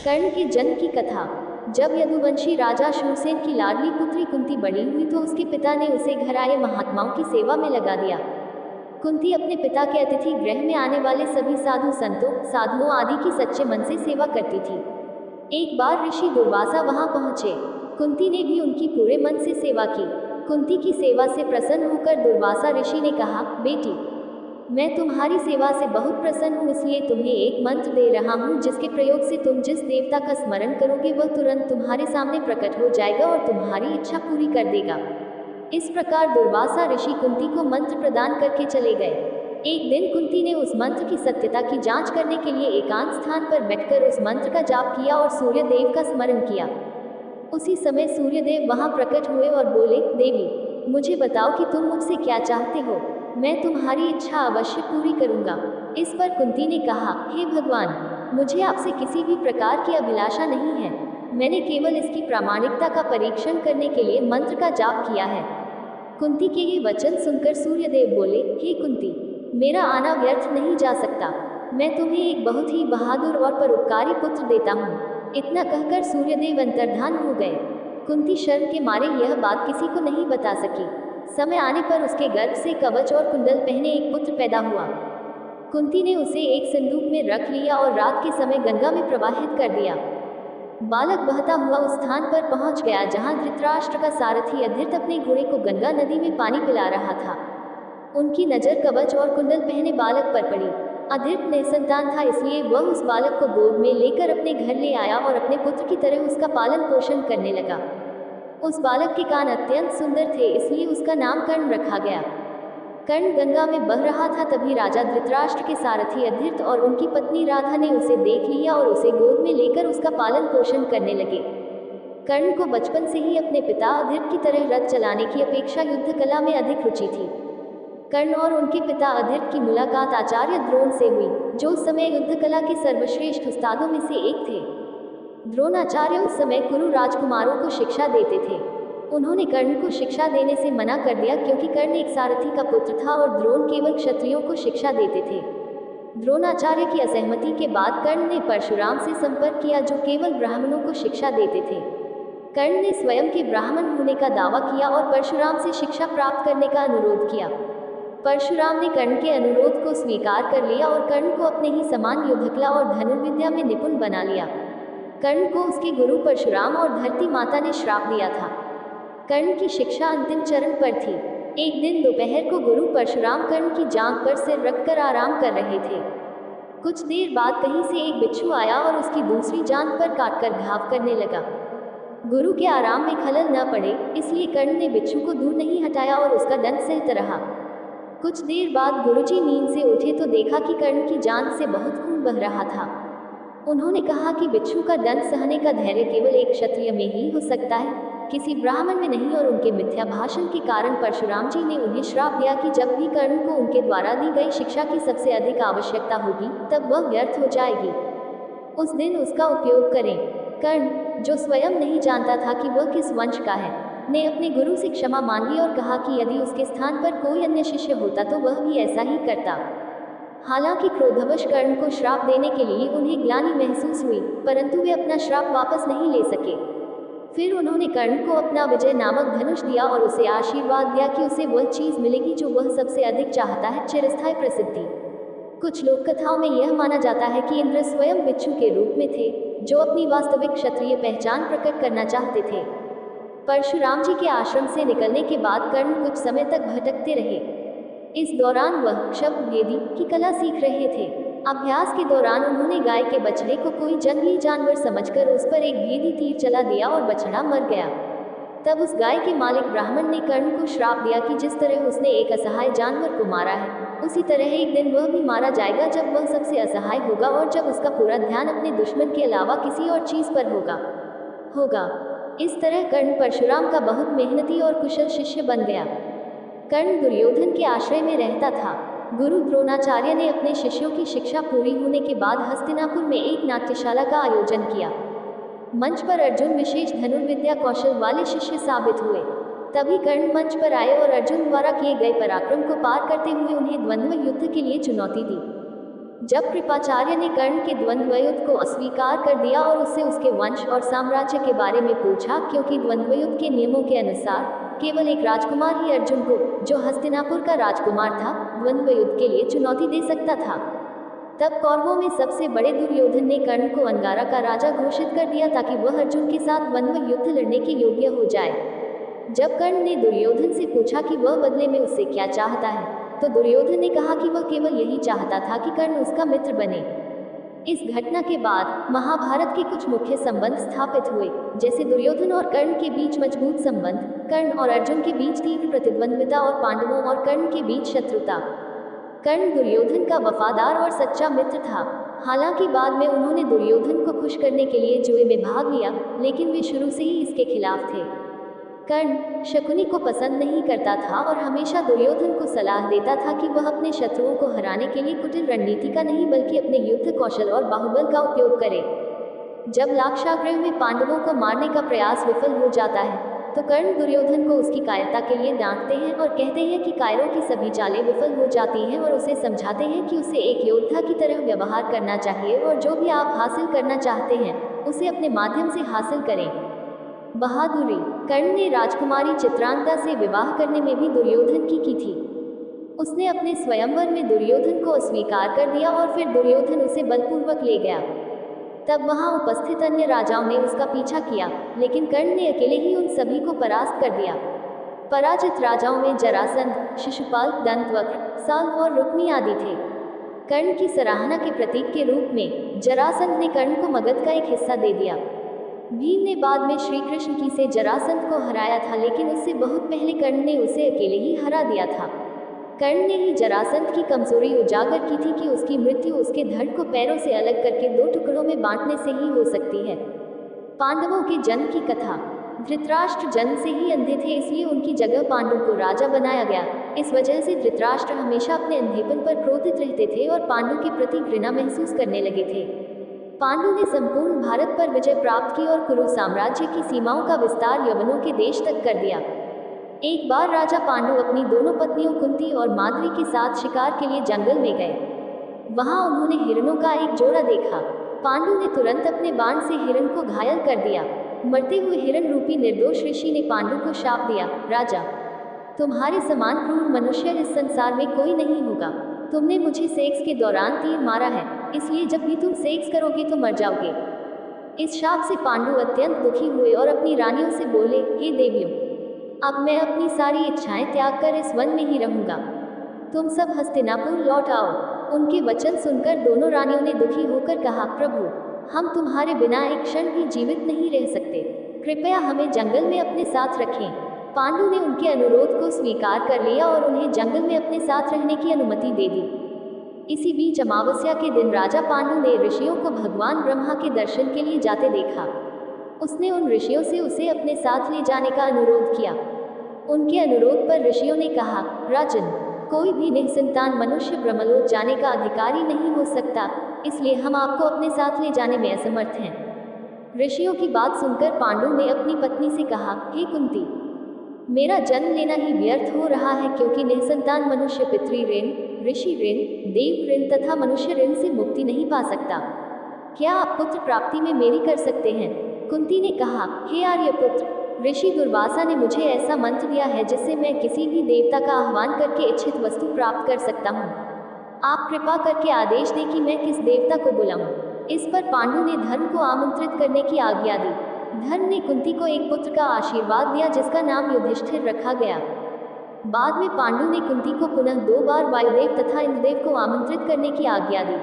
कर्ण के जन्म की कथा। जब यदुवंशी राजा शूरसेन की लाडली पुत्री कुंती बड़ी हुई तो उसके पिता ने उसे घर आए महात्माओं की सेवा में लगा दिया। कुंती अपने पिता के अतिथि गृह में आने वाले सभी साधु संतों साधुओं आदि की सच्चे मन से सेवा करती थी। एक बार ऋषि दुर्वासा वहां पहुंचे। कुंती ने भी उनकी पूरे मन से सेवा की। कुंती की सेवा से प्रसन्न होकर दुर्वासा ऋषि ने कहा, बेटी, मैं तुम्हारी सेवा से बहुत प्रसन्न हूँ, इसलिए तुम्हें एक मंत्र दे रहा हूँ जिसके प्रयोग से तुम जिस देवता का स्मरण करोगे वह तुरंत तुम्हारे सामने प्रकट हो जाएगा और तुम्हारी इच्छा पूरी कर देगा। इस प्रकार दुर्वासा ऋषि कुंती को मंत्र प्रदान करके चले गए। एक दिन कुंती ने उस मंत्र की सत्यता की जांच करने के लिए एकांत स्थान पर बैठकर उस मंत्र का जाप किया और सूर्य देव का स्मरण किया। उसी समय सूर्यदेव वहां प्रकट हुए और बोले, देवी, मुझे बताओ कि तुम मुझसे क्या चाहते हो, मैं तुम्हारी इच्छा अवश्य पूरी करूंगा। इस पर कुंती ने कहा, हे भगवान, मुझे आपसे किसी भी प्रकार की अभिलाषा नहीं है, मैंने केवल इसकी प्रामाणिकता का परीक्षण करने के लिए मंत्र का जाप किया है। कुंती के ये वचन सुनकर सूर्यदेव बोले, हे कुंती, मेरा आना व्यर्थ नहीं जा सकता, मैं तुम्हें एक बहुत ही बहादुर और परोपकारी पुत्र देता हूँ। इतना कहकर सूर्यदेव अंतर्धान हो गए। कुंती शर्म के मारे यह बात किसी को नहीं बता सकी। समय आने पर उसके गर्भ से कवच और कुंडल पहने एक पुत्र पैदा हुआ। कुंती ने उसे एक संदूक में रख लिया और रात के समय गंगा में प्रवाहित कर दिया। बालक बहता हुआ उस स्थान पर पहुंच गया जहां धृतराष्ट्र का सारथी अधृत अपने घोड़े को गंगा नदी में पानी पिला रहा था। उनकी नजर कवच और कुंडल पहने बालक पर पड़ी। अधृत निसंतान था, इसलिए वह उस बालक को गोद में लेकर अपने घर ले आया और अपने पुत्र की तरह उसका पालन पोषण करने लगा। उस बालक के कान अत्यंत सुंदर थे, इसलिए उसका नाम कर्ण रखा गया। कर्ण गंगा में बह रहा था, तभी राजा धृतराष्ट्र के सारथी अधृत और उनकी पत्नी राधा ने उसे देख लिया और उसे गोद में लेकर उसका पालन पोषण करने लगे। कर्ण को बचपन से ही अपने पिता अधृत की तरह रथ चलाने की अपेक्षा युद्ध कला में अधिक रुचि थी। कर्ण और उनके पिता अधृत की मुलाकात आचार्य द्रोण से हुई, जो उस समय युद्ध कला के सर्वश्रेष्ठ उस्तादों में से एक थे। द्रोणाचार्य उस समय कुरु राजकुमारों को शिक्षा देते थे। उन्होंने कर्ण को शिक्षा देने से मना कर दिया क्योंकि कर्ण एक सारथी का पुत्र था और द्रोण केवल क्षत्रियों को शिक्षा देते थे। द्रोणाचार्य की असहमति के बाद कर्ण ने परशुराम से संपर्क किया, जो केवल ब्राह्मणों को शिक्षा देते थे। कर्ण ने स्वयं के ब्राह्मण होने का दावा किया और परशुराम से शिक्षा प्राप्त करने का अनुरोध किया। परशुराम ने कर्ण के अनुरोध को स्वीकार कर लिया और कर्ण को अपने ही समान युद्धकला और धनुर्विद्या में निपुण बना लिया। कर्ण को उसके गुरु परशुराम और धरती माता ने श्राप दिया था। कर्ण की शिक्षा अंतिम चरण पर थी। एक दिन दोपहर को गुरु परशुराम कर्ण की जांघ पर सिर रखकर आराम कर रहे थे। कुछ देर बाद कहीं से एक बिच्छू आया और उसकी दूसरी जांघ पर काटकर घाव करने लगा। गुरु के आराम में खलल न पड़े, इसलिए कर्ण ने बिच्छू को दूर नहीं हटाया और उसका दंड सहता रहा। कुछ देर बाद गुरुजी नींद से उठे तो देखा कि कर्ण की जांघ से बहुत खून बह रहा था। उन्होंने कहा कि बिच्छू का दंड सहने का धैर्य केवल एक क्षत्रिय में ही हो सकता है, किसी ब्राह्मण में नहीं। और उनके मिथ्या भाषण के कारण परशुराम जी ने उन्हें श्राप दिया कि जब भी कर्ण को उनके द्वारा दी गई शिक्षा की सबसे अधिक आवश्यकता होगी तब वह व्यर्थ हो जाएगी। उस दिन उसका उपयोग करें। कर्ण, जो स्वयं नहीं जानता था कि वह किस वंश का है, ने अपने गुरु से क्षमा मांगी और कहा कि यदि उसके स्थान पर कोई अन्य शिष्य होता तो वह भी ऐसा ही करता। हालांकि क्रोधवश कर्ण को श्राप देने के लिए उन्हें ग्लानि महसूस हुई, परंतु वे अपना श्राप वापस नहीं ले सके। फिर उन्होंने कर्ण को अपना विजय नामक धनुष दिया और उसे आशीर्वाद दिया कि उसे वह चीज मिलेगी जो वह सबसे अधिक चाहता है, चिरस्थायी प्रसिद्धि। कुछ लोक कथाओं में यह माना जाता है कि इंद्र स्वयं बिच्छू के रूप में थे, जो अपनी वास्तविक क्षत्रिय पहचान प्रकट करना चाहते थे। परशुराम जी के आश्रम से निकलने के बाद कर्ण कुछ समय तक भटकते रहे। इस दौरान वह शब्द भेदी की कला सीख रहे थे। अभ्यास के दौरान उन्होंने गाय के बछड़े को कोई जंगली जानवर समझकर उस पर एक भेदी तीर चला दिया और बछड़ा मर गया। तब उस गाय के मालिक ब्राह्मण ने कर्ण को श्राप दिया कि जिस तरह उसने एक असहाय जानवर को मारा है, उसी तरह एक दिन वह भी मारा जाएगा जब वह सबसे असहाय होगा और जब उसका पूरा ध्यान अपने दुश्मन के अलावा किसी और चीज पर होगा। इस तरह कर्ण परशुराम का बहुत मेहनती और कुशल शिष्य बन गया। कर्ण दुर्योधन के आश्रय में रहता था। गुरु द्रोणाचार्य ने अपने शिष्यों की शिक्षा पूरी होने के बाद हस्तिनापुर में एक नाट्यशाला का आयोजन किया। मंच पर अर्जुन विशेष धनुर्विद्या कौशल वाले शिष्य साबित हुए। तभी कर्ण मंच पर आए और अर्जुन द्वारा किए गए पराक्रम को पार करते हुए उन्हें द्वंद्व युद्ध के लिए चुनौती दी। जब कृपाचार्य ने कर्ण के द्वंद्व युद्ध को अस्वीकार कर दिया और उससे उसके वंश और साम्राज्य के बारे में पूछा, क्योंकि द्वंद्व युद्ध के नियमों के अनुसार केवल एक राजकुमार ही अर्जुन को, जो हस्तिनापुर का राजकुमार था, द्वंद्व युद्ध के लिए चुनौती दे सकता था। तब कौरवों में सबसे बड़े दुर्योधन ने कर्ण को अंगारा का राजा घोषित कर दिया ताकि वह अर्जुन के साथ द्वंद्व युद्ध लड़ने के योग्य हो जाए। जब कर्ण ने दुर्योधन से पूछा कि वह बदले में उससे क्या चाहता है, तो दुर्योधन ने कहा कि वह केवल यही चाहता था कि कर्ण उसका मित्र बने। इस घटना के बाद महाभारत के कुछ मुख्य संबंध स्थापित हुए, जैसे दुर्योधन और कर्ण के बीच मजबूत संबंध, कर्ण और अर्जुन के बीच तीव्र प्रतिद्वंद्विता और पांडवों और कर्ण के बीच शत्रुता। कर्ण दुर्योधन का वफादार और सच्चा मित्र था। हालांकि बाद में उन्होंने दुर्योधन को खुश करने के लिए जुए में भाग लिया, लेकिन वे शुरू से ही इसके खिलाफ थे। कर्ण शकुनी को पसंद नहीं करता था और हमेशा दुर्योधन को सलाह देता था कि वह अपने शत्रुओं को हराने के लिए कुटिल रणनीति का नहीं बल्कि अपने युद्ध कौशल और बाहुबल का उपयोग करे। जब लाक्षागृह में पांडवों को मारने का प्रयास विफल हो जाता है, तो कर्ण दुर्योधन को उसकी कायरता के लिए डांटते हैं और कहते हैं कि कायरों की सभी चालें विफल हो जाती हैं, और उसे समझाते हैं कि उसे एक योद्धा की तरह व्यवहार करना चाहिए और जो भी आप हासिल करना चाहते हैं उसे अपने माध्यम से हासिल करें। बहादुरी। कर्ण ने राजकुमारी चित्रांगदा से विवाह करने में भी दुर्योधन की थी। उसने अपने स्वयंवर में दुर्योधन को अस्वीकार कर दिया और फिर दुर्योधन उसे बलपूर्वक ले गया। तब वहां उपस्थित अन्य राजाओं ने उसका पीछा किया, लेकिन कर्ण ने अकेले ही उन सभी को परास्त कर दिया। पराजित राजाओं में जरासंध, शिशुपाल, दंतवक्र, साल और रुक्मी आदि थे। कर्ण की सराहना के प्रतीक के रूप में जरासंध ने कर्ण को मगध का एक हिस्सा दे दिया। भीम ने बाद में श्री कृष्ण की से जरासंध को हराया था, लेकिन उससे बहुत पहले कर्ण ने उसे अकेले ही हरा दिया था। कर्ण ने ही जरासंध की कमजोरी उजागर की थी कि उसकी मृत्यु उसके धड़ को पैरों से अलग करके 2 टुकड़ों में बांटने से ही हो सकती है। पांडवों के जन्म की कथा। धृतराष्ट्र जन्म से ही अंधे थे, इसलिए उनकी जगह पांडु को राजा बनाया गया। इस वजह से धृतराष्ट्र हमेशा अपने अंधेपन पर क्रोधित रहते थे और पांडु के प्रति घृणा महसूस करने लगे थे। पांडु ने संपूर्ण भारत पर विजय प्राप्त की और कुरु साम्राज्य की सीमाओं का विस्तार यवनों के देश तक कर दिया। एक बार राजा पांडु अपनी दोनों पत्नियों कुंती और माद्री के साथ शिकार के लिए जंगल में गए। वहां उन्होंने हिरणों का एक जोड़ा देखा। पांडु ने तुरंत अपने बाण से हिरण को घायल कर दिया। मरते हुए हिरण रूपी निर्दोष ऋषि ने पांडु को शाप दिया, राजा, तुम्हारे समान क्रूर मनुष्य इस संसार में कोई नहीं होगा। तुमने मुझे सेक्स के दौरान तीर मारा है, इसलिए जब भी तुम सेक्स करोगे तो मर जाओगे। इस शाप से पांडु अत्यंत दुखी हुए और अपनी रानियों से बोले, हे देवियों, अब मैं अपनी सारी इच्छाएं त्याग कर इस वन में ही रहूंगा। तुम सब हस्तिनापुर लौट आओ। उनके वचन सुनकर दोनों रानियों ने दुखी होकर कहा, प्रभु, हम तुम्हारे बिना एक क्षण भी जीवित नहीं रह सकते। कृपया हमें जंगल में अपने साथ रखें। पांडु ने उनके अनुरोध को स्वीकार कर लिया और उन्हें जंगल में अपने साथ रहने की अनुमति दे दी। इसी बीच अमावस्या के दिन राजा पांडु ने ऋषियों को भगवान ब्रह्मा के दर्शन के लिए जाते देखा। उसने उन ऋषियों से उसे अपने साथ ले जाने का अनुरोध किया। उनके अनुरोध पर ऋषियों ने कहा, राजन, कोई भी निसंतान मनुष्य ब्रह्मलोक जाने का अधिकारी नहीं हो सकता, इसलिए हम आपको अपने साथ ले जाने में असमर्थ हैं। ऋषियों की बात सुनकर पांडु ने अपनी पत्नी से कहा, हे कुंती, मेरा जन्म लेना ही व्यर्थ हो रहा है, क्योंकि निसंतान मनुष्य पितृ ऋण, ऋषि ऋण, देव ऋण तथा मनुष्य ऋण से मुक्ति नहीं पा सकता। क्या आप पुत्र प्राप्ति में मेरी कर सकते हैं? कुंती ने कहा, हे आर्यपुत्र, ऋषि दुर्वासा ने मुझे ऐसा मंत्र दिया है जिससे मैं किसी भी देवता का आह्वान करके इच्छित वस्तु प्राप्त कर सकता हूँ। आप कृपा करके आदेश दें कि मैं किस देवता को बुलाऊं। इस पर पांडु ने धर्म को आमंत्रित करने की आज्ञा दी। धर्म ने कुंती को एक पुत्र का आशीर्वाद दिया जिसका नाम युधिष्ठिर रखा गया। बाद में पांडु ने कुंती को पुनः 2 बार वायुदेव तथा इंद्रदेव को आमंत्रित करने की आज्ञा दी।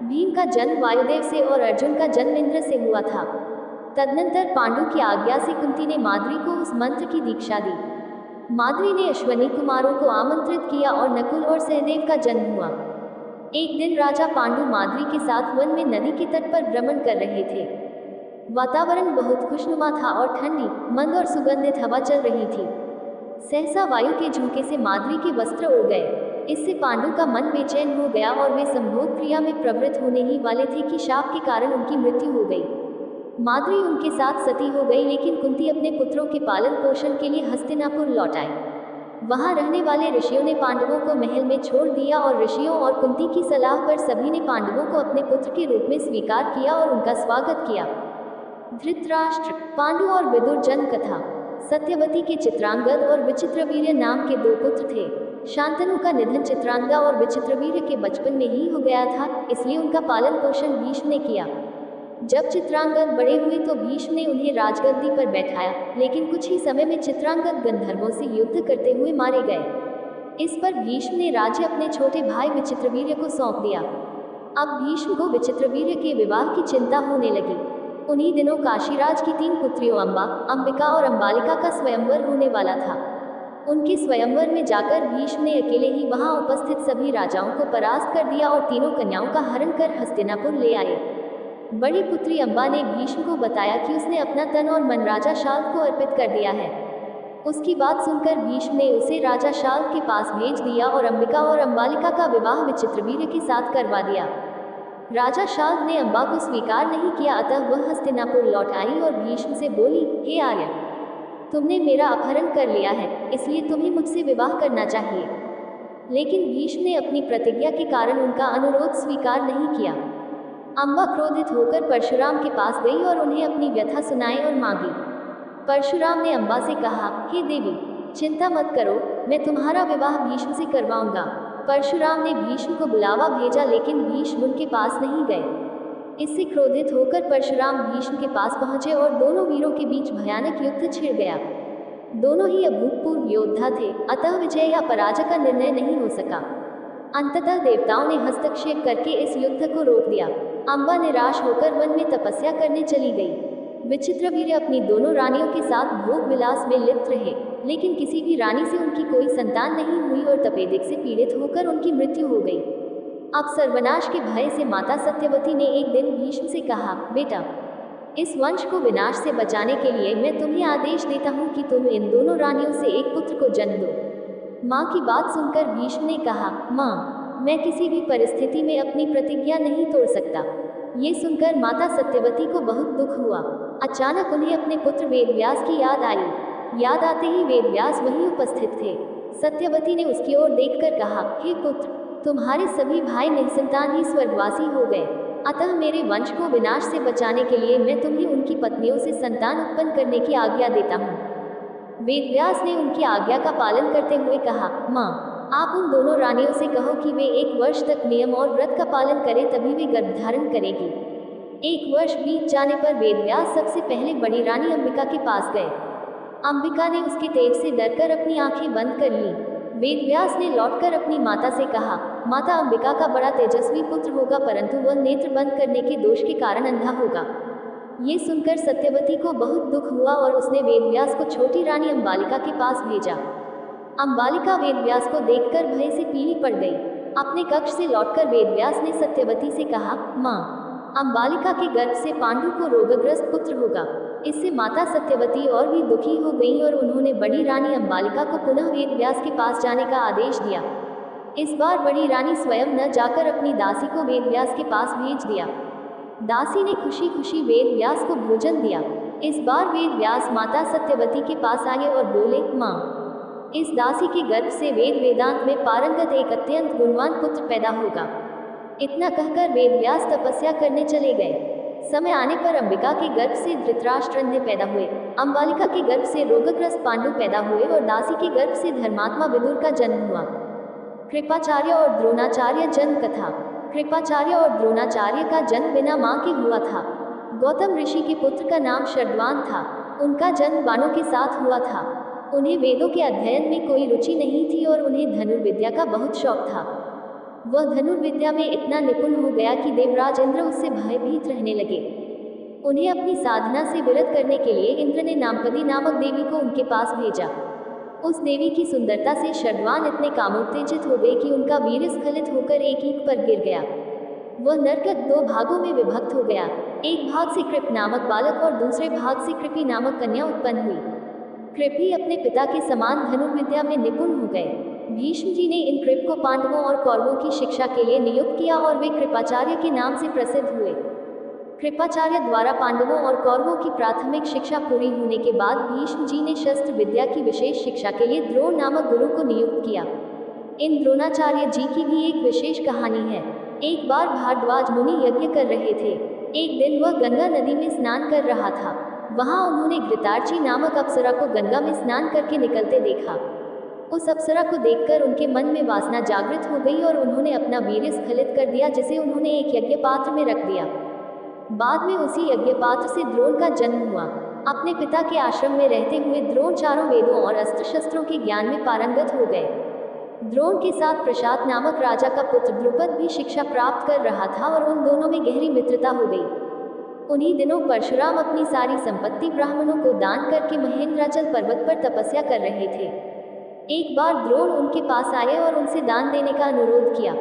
भीम का जन्म वायुदेव से और अर्जुन का जन्म इंद्र से हुआ था। तदनंतर पांडु की आज्ञा से कुंती ने माद्री को उस मंत्र की दीक्षा दी। माद्री ने अश्वनी कुमारों को आमंत्रित किया और नकुल और सहदेव का जन्म हुआ। एक दिन राजा पांडु माद्री के साथ वन में नदी के तट पर भ्रमण कर रहे थे। वातावरण बहुत खुशनुमा था और ठंडी, मंद और सुगंधित हवा चल रही थी। सहसा वायु के झोंके से माद्री के वस्त्र उड़ गए। इससे पांडु का मन बेचैन हो गया और वे संभोग क्रिया में प्रवृत्त होने ही वाले थे कि शाप के कारण उनकी मृत्यु हो गई। माद्री उनके साथ सती हो गई, लेकिन कुंती अपने पुत्रों के पालन पोषण के लिए हस्तिनापुर लौट आई। वहां रहने वाले ऋषियों ने पांडवों को महल में छोड़ दिया और ऋषियों और कुंती की सलाह पर सभी ने पांडवों को अपने पुत्र के रूप में स्वीकार किया और उनका स्वागत किया। धृतराष्ट्र, पांडु और विदुर जन्म कथा। सत्यवती के चित्रांगद और विचित्रवीर्य नाम के 2 पुत्र थे। शांतनु का निधन चित्रांगदा और विचित्रवीर्य के बचपन में ही हो गया था, इसलिए उनका पालन पोषण भीष्म ने किया। जब चित्रांगद बड़े हुए तो भीष्म ने उन्हें राजगद्दी पर बैठाया, लेकिन कुछ ही समय में चित्रांगद गंधर्वों से युद्ध करते हुए मारे गए। इस पर भीष्म ने राज्य अपने छोटे भाई विचित्रवीर्य को सौंप दिया। अब भीष्म को विचित्रवीर्य के विवाह की चिंता होने लगी। उन्हीं दिनों काशीराज की 3 पुत्रियों अंबा, अंबिका और अंबालिका का स्वयंवर होने वाला था। उनके स्वयंवर में जाकर भीष्म ने अकेले ही वहां उपस्थित सभी राजाओं को परास्त कर दिया और तीनों कन्याओं का हरण कर हस्तिनापुर ले आए। बड़ी पुत्री अंबा ने भीष्म को बताया कि उसने अपना तन और मन राजा शाल्व को अर्पित कर दिया है। उसकी बात सुनकर भीष्म ने उसे राजा शाल्व के पास भेज दिया और अंबिका और अंबालिका का विवाह विचित्रवीर्य के साथ करवा दिया। राजा शाल्व ने अंबा को स्वीकार नहीं किया, अतः वह हस्तिनापुर लौट आई और भीष्म से बोली, हे आर्य, तुमने मेरा अपहरण कर लिया है, इसलिए तुम्हें मुझसे विवाह करना चाहिए। लेकिन भीष्म ने अपनी प्रतिज्ञा के कारण उनका अनुरोध स्वीकार नहीं किया। अंबा क्रोधित होकर परशुराम के पास गई और उन्हें अपनी व्यथा सुनाई और मांगी। परशुराम ने अंबा से कहा, हे देवी, चिंता मत करो, मैं तुम्हारा विवाह भीष्म से करवाऊंगा। परशुराम ने भीष्म को बुलावा भेजा, लेकिन भीष्म उनके पास नहीं गए। इससे क्रोधित होकर परशुराम भीष्म के पास पहुंचे और दोनों वीरों के बीच भयानक युद्ध छिड़ गया। दोनों ही अभूतपूर्व योद्धा थे, अतः विजय या पराजय का निर्णय नहीं हो सका। अंततः देवताओं ने हस्तक्षेप करके इस युद्ध को रोक दिया। अंबा निराश होकर वन में तपस्या करने चली गई। विचित्रवीर्य अपनी दोनों रानियों के साथ भोग विलास में लिप्त रहे, लेकिन किसी भी रानी से उनकी कोई संतान नहीं हुई और तपेदिक से पीड़ित होकर उनकी मृत्यु हो गई। अब सर्वनाश के भय से माता सत्यवती ने एक दिन भीष्म से कहा, बेटा, इस वंश को विनाश से बचाने के लिए मैं तुम्हें आदेश देता हूँ कि तुम इन दोनों रानियों से एक पुत्र को जन्म दो। माँ की बात सुनकर भीष्म ने कहा, माँ, मैं किसी भी परिस्थिति में अपनी प्रतिज्ञा नहीं तोड़ सकता। ये सुनकर माता सत्यवती को बहुत दुख हुआ। अचानक उन्हें अपने पुत्र वेदव्यास की याद आई। याद आते ही वेदव्यास वहीं उपस्थित थे। सत्यवती ने उसकी ओर देखकर कहा, हे पुत्र, तुम्हारे सभी भाई निसंतान ही स्वर्गवासी हो गए, अतः मेरे वंश को विनाश से बचाने के लिए मैं तुम्हें उनकी पत्नियों से संतान उत्पन्न करने की आज्ञा देता हूँ। वेदव्यास ने उनकी आज्ञा का पालन करते हुए कहा, माँ, आप उन दोनों रानियों से कहो कि वे 1 वर्ष तक नियम और व्रत का पालन करें, तभी वे गर्भ धारण करेगी। 1 वर्ष बीत जाने पर वेदव्यास सबसे पहले बड़ी रानी अंबिका के पास गए। अंबिका ने उसके तेज से डरकर अपनी आंखें बंद कर लीं। वेदव्यास ने लौटकर अपनी माता से कहा, माता, अंबिका का बड़ा तेजस्वी पुत्र होगा, परंतु वह नेत्र बंद करने के दोष के कारण अंधा होगा। ये सुनकर सत्यवती को बहुत दुख हुआ और उसने वेदव्यास को छोटी रानी अंबालिका के पास भेजा। अंबालिका वेदव्यास को देखकर भय से पीली पड़ गई। अपने कक्ष से लौटकर वेदव्यास ने सत्यवती से कहा, माँ, अंबालिका के गर्भ से पांडु को रोगग्रस्त पुत्र होगा। इससे माता सत्यवती और भी दुखी हो गई और उन्होंने बड़ी रानी अंबालिका को पुनः वेदव्यास के पास जाने का आदेश दिया। इस बार बड़ी रानी स्वयं न जाकर अपनी दासी को वेदव्यास के पास भेज दिया। दासी ने खुशी खुशी वेदव्यास को भोजन दिया। इस बार वेदव्यास माता सत्यवती के पास आए और बोले, माँ, इस दासी के गर्भ से वेदांत में पारंगत एक अत्यंत गुणवान पुत्र पैदा होगा। इतना कहकर वेदव्यास तपस्या करने चले गए। समय आने पर अंबिका के गर्भ से धृतराष्ट्र अंधे पैदा हुए, अंबालिका के गर्भ से रोगग्रस्त पांडु पैदा हुए और दासी के गर्भ से धर्मात्मा विदुर का जन्म हुआ। कृपाचार्य और द्रोणाचार्य जन्म कथा। कृपाचार्य और द्रोणाचार्य का जन्म बिना मां के हुआ था। गौतम ऋषि के पुत्र का नाम शर्दवान था। उनका जन्म बाणों के साथ हुआ था। उन्हें वेदों के अध्ययन में कोई रुचि नहीं थी और उन्हें धनुर्विद्या का बहुत शौक था। वह धनुर्विद्या में इतना निपुण हो गया कि देवराज इंद्र उससे भयभीत रहने लगे। उन्हें अपनी साधना से विरत करने के लिए इंद्र ने नामपदी नामक देवी को उनके पास भेजा। उस देवी की सुंदरता से शर्दवान इतने कामोत्तेजित हो गए कि उनका वीर्य स्खलित होकर एक ईंट पर गिर गया। वह नरकट 2 भागों में विभक्त हो गया। एक भाग से कृप नामक बालक और दूसरे भाग से कृपी नामक कन्या उत्पन्न हुई। कृपी अपने पिता के समान धनुर्विद्या में निपुण हो गए। भीष्म जी ने इन कृप को पांडवों और कौरवों की शिक्षा के लिए नियुक्त किया और वे कृपाचार्य के नाम से प्रसिद्ध हुए। कृपाचार्य द्वारा पांडवों और कौरवों की प्राथमिक शिक्षा पूरी होने के बाद भीष्म जी ने शस्त्र विद्या की विशेष शिक्षा के लिए द्रोण नामक गुरु को नियुक्त किया। इन द्रोणाचार्य जी की भी एक विशेष कहानी है। एक बार भारद्वाज मुनि यज्ञ कर रहे थे। एक दिन वह गंगा नदी में स्नान कर रहा था। वहां उन्होंने घृतार्ची नामक अप्सरा को गंगा में स्नान करके निकलते देखा। उस अप्सरा को देखकर उनके मन में वासना जागृत हो गई और उन्होंने अपना वीर्य स्खलित कर दिया, जिसे उन्होंने एक यज्ञ पात्र में रख दिया। बाद में उसी यज्ञ पात्र से द्रोण का जन्म हुआ। अपने पिता के आश्रम में रहते हुए द्रोण चारों वेदों और अस्त्र शस्त्रों के ज्ञान में पारंगत हो गए। द्रोण के साथ प्रशांत नामक राजा का पुत्र द्रुपद भी शिक्षा प्राप्त कर रहा था और उन दोनों में गहरी मित्रता हो गई। उन्हीं दिनों परशुराम अपनी सारी संपत्ति ब्राह्मणों को दान करके महेंद्राचल पर्वत पर तपस्या कर रहे थे। एक बार द्रोण उनके पास आए और उनसे दान देने का अनुरोध किया।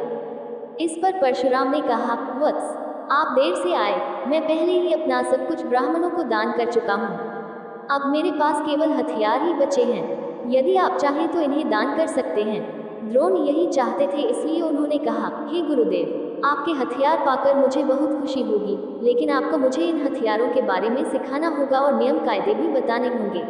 इस पर परशुराम ने कहा, वत्स, आप देर से आए, मैं पहले ही अपना सब कुछ ब्राह्मणों को दान कर चुका हूँ। अब मेरे पास केवल हथियार ही बचे हैं। यदि आप चाहें तो इन्हें दान कर सकते हैं। द्रोण यही चाहते थे, इसलिए उन्होंने कहा, हे गुरुदेव, आपके हथियार पाकर मुझे बहुत खुशी होगी, लेकिन आपको मुझे इन हथियारों के बारे में सिखाना होगा और नियम कायदे भी बताने होंगे।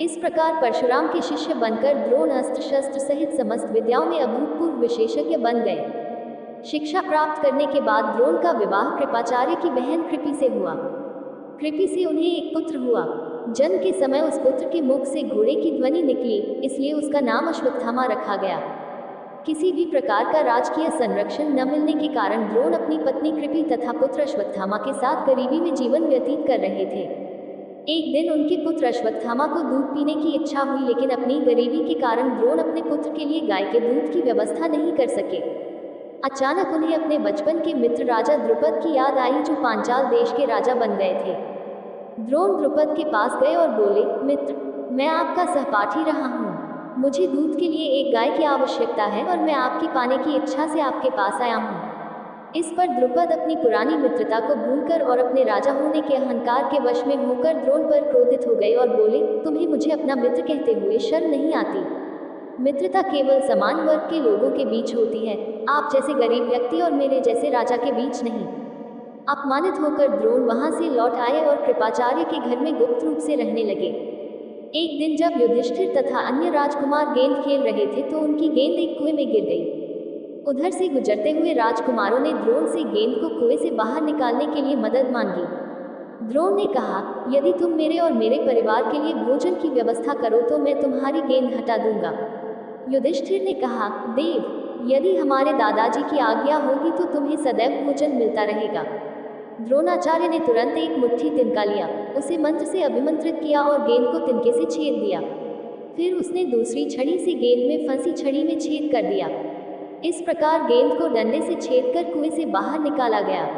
इस प्रकार परशुराम के शिष्य बनकर द्रोण अस्त्र शस्त्र सहित समस्त विद्याओं में अभूतपूर्व विशेषज्ञ बन गए। शिक्षा प्राप्त करने के बाद द्रोण का विवाह कृपाचार्य की बहन कृपि से हुआ। कृपि से उन्हें एक पुत्र हुआ। जन्म के समय उस पुत्र के मुख से घोड़े की ध्वनि निकली, इसलिए उसका नाम अश्वत्थामा रखा गया। किसी भी प्रकार का राजकीय संरक्षण न मिलने के कारण द्रोण अपनी पत्नी कृपि तथा पुत्र अश्वत्थामा के साथ गरीबी में जीवन व्यतीत कर रहे थे। एक दिन उनके पुत्र अश्वत्थामा को दूध पीने की इच्छा हुई, लेकिन अपनी गरीबी के कारण द्रोण अपने पुत्र के लिए गाय के दूध की व्यवस्था नहीं कर सके। अचानक उन्हें अपने बचपन के मित्र राजा द्रुपद की याद आई, जो पांचाल देश के राजा बन गए थे। द्रोण द्रुपद के पास गए और बोले, मित्र, मैं आपका सहपाठी रहा हूँ। मुझे दूध के लिए एक गाय की आवश्यकता है और मैं आपकी पाने की इच्छा से आपके पास आया हूँ। इस पर द्रुपद अपनी पुरानी मित्रता को भूलकर और अपने राजा होने के अहंकार के वश में होकर द्रोण पर क्रोधित हो गए और बोले, तुम्हें मुझे अपना मित्र कहते हुए शर्म नहीं आती? मित्रता केवल समान वर्ग के लोगों के बीच होती है, आप जैसे गरीब व्यक्ति और मेरे जैसे राजा के बीच नहीं। अपमानित होकर द्रोण वहां से लौट आए और कृपाचार्य के घर में गुप्त रूप से रहने लगे। एक दिन जब युधिष्ठिर तथा अन्य राजकुमार गेंद खेल रहे थे तो उनकी गेंद एक कुएं में गिर गई। उधर से गुजरते हुए राजकुमारों ने द्रोण से गेंद को कुएं से बाहर निकालने के लिए मदद मांगी। द्रोण ने कहा, यदि तुम मेरे और मेरे परिवार के लिए भोजन की व्यवस्था करो तो मैं तुम्हारी गेंद हटा दूंगा। युधिष्ठिर ने कहा, देव, यदि हमारे दादाजी की आज्ञा होगी तो तुम्हें सदैव भोजन मिलता रहेगा। द्रोणाचार्य ने तुरंत एक मुट्ठी तिनका लिया, उसे मंत्र से अभिमंत्रित किया और गेंद को तिनके से छेद दिया। फिर उसने दूसरी छड़ी से गेंद में फंसी छड़ी में छेद कर दिया। इस प्रकार गेंद को डंडे से छेद कर कुएं से बाहर निकाला गया।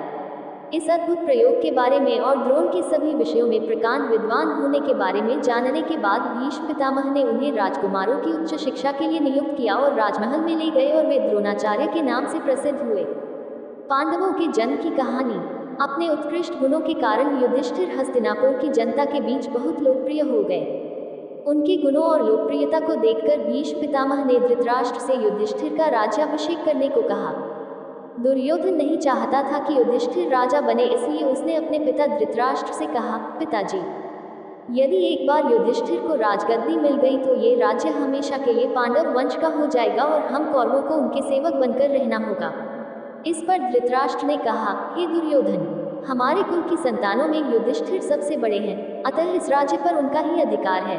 इस अद्भुत प्रयोग के बारे में और द्रोण के सभी विषयों में प्रकांड विद्वान होने के बारे में जानने के बाद भीष्म पितामह ने उन्हें राजकुमारों की उच्च शिक्षा के लिए नियुक्त किया और राजमहल में ले गए और वे द्रोणाचार्य के नाम से प्रसिद्ध हुए। पांडवों के जन्म की कहानी। अपने उत्कृष्ट गुणों के कारण युधिष्ठिर हस्तिनापुर की जनता के बीच बहुत लोकप्रिय हो गए। उनके गुणों और लोकप्रियता को देखकर भीष्म पितामह ने धृतराष्ट्र से युधिष्ठिर का राज्याभिषेक करने को कहा। दुर्योधन नहीं चाहता था कि युधिष्ठिर राजा बने, इसलिए उसने अपने पिता धृतराष्ट्र से कहा, पिताजी, यदि एक बार युधिष्ठिर को राजगद्दी मिल गई तो ये राज्य हमेशा के लिए पांडव वंश का हो जाएगा और हम कौरवों को उनके सेवक बनकर रहना होगा। इस पर धृतराष्ट्र ने कहा, हे दुर्योधन, हमारे कुल की संतानों में युधिष्ठिर सबसे बड़े हैं, अतः इस राज्य पर उनका ही अधिकार है।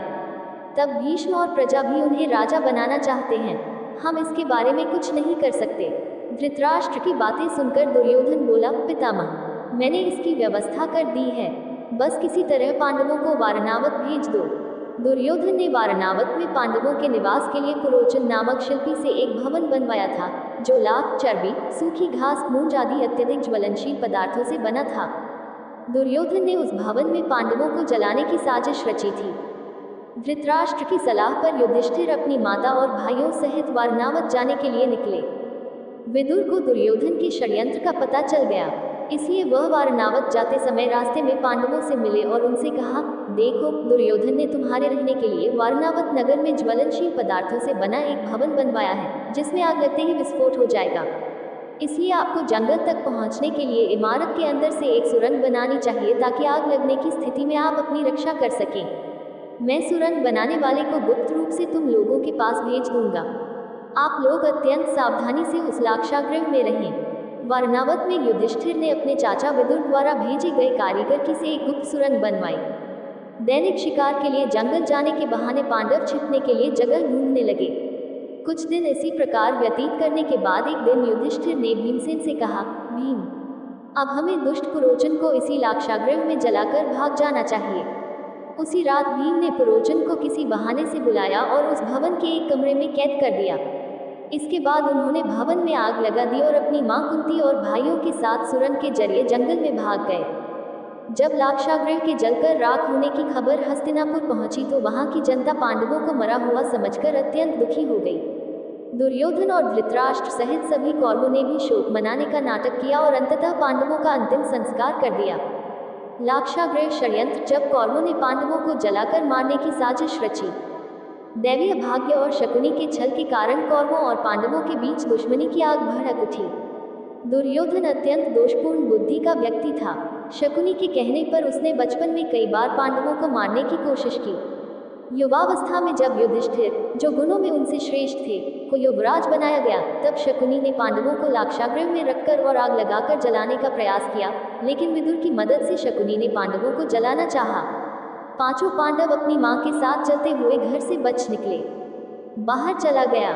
तब भीष्म और प्रजा भी उन्हें राजा बनाना चाहते हैं, हम इसके बारे में कुछ नहीं कर सकते। धृतराष्ट्र की बातें सुनकर दुर्योधन बोला, पितामह, मैंने इसकी व्यवस्था कर दी है, बस किसी तरह पांडवों को वारणावत भेज दो। दुर्योधन ने वारणावत में पांडवों के निवास के लिए पुरोचन नामक शिल्पी से एक भवन बनवाया था, जो लाख, चर्बी, सूखी घास, मूंज आदि अत्यधिक ज्वलनशील पदार्थों से बना था। दुर्योधन ने उस भवन में पांडवों को जलाने की साजिश रची थी। धृतराष्ट्र की सलाह पर युधिष्ठिर अपनी माता और भाइयों सहित वारणावत जाने के लिए निकले। विदुर को दुर्योधन के षड्यंत्र का पता चल गया, इसलिए वह वारणावत जाते समय रास्ते में पांडवों से मिले और उनसे कहा, देखो, दुर्योधन ने तुम्हारे रहने के लिए वारणावत नगर में ज्वलनशील पदार्थों से बना एक भवन बनवाया है, जिसमें आग लगते ही विस्फोट हो जाएगा। इसलिए आपको जंगल तक पहुंचने के लिए इमारत के अंदर से एक सुरंग बनानी चाहिए ताकि आग लगने की स्थिति में आप अपनी रक्षा कर सकें। मैं सुरंग बनाने वाले को गुप्त रूप से तुम लोगों के पास भेज दूंगा। आप लोग अत्यंत सावधानी से उस लाक्षागृह में रहें। वारणावत में युधिष्ठिर ने अपने चाचा विदुर द्वारा भेजे गए कारीगर की से एक गुप्त सुरंग बनवाई। दैनिक शिकार के लिए जंगल जाने के बहाने पांडव छिपने के लिए जगह ढूंढने लगे। कुछ दिन इसी प्रकार व्यतीत करने के बाद एक दिन युधिष्ठिर ने भीमसेन से कहा, भीम, अब हमें दुष्ट पुरोचन को इसी लाक्षागृह में जलाकर भाग जाना चाहिए। उसी रात भीम ने पुरोचन को किसी बहाने से बुलाया और उस भवन के एक कमरे में कैद कर दिया। इसके बाद उन्होंने भवन में आग लगा दी और अपनी मां कुंती और भाइयों के साथ सुरंग के जरिए जंगल में भाग गए। जब लाक्षागृह के जलकर राख होने की खबर हस्तिनापुर पहुंची तो वहां की जनता पांडवों को मरा हुआ समझकर अत्यंत दुखी हो गई। दुर्योधन और धृतराष्ट्र सहित सभी कौरवों ने भी शोक मनाने का नाटक किया और अंततः पांडवों का अंतिम संस्कार कर दिया। लाक्षागृह षड्यंत्र। जब कौरवों ने पांडवों को जलाकर मारने की साजिश रची, दैवीय भाग्य और शकुनी के छल के कारण कौरवों और पांडवों के बीच दुश्मनी की आग भड़क उठी। दुर्योधन अत्यंत दोषपूर्ण बुद्धि का व्यक्ति था। शकुनी के कहने पर उसने बचपन में कई बार पांडवों को मारने की कोशिश की। युवावस्था में जब युधिष्ठिर, जो गुणों में उनसे श्रेष्ठ थे, को युवराज बनाया गया, तब शकुनी ने पांडवों को लाक्षागृह में रखकर और आग लगाकर जलाने का प्रयास किया, लेकिन विदुर की मदद से शकुनी ने पांडवों को जलाना चाहा। पांचों पांडव अपनी मां के साथ चलते हुए घर से बच निकले। बाहर चला गया।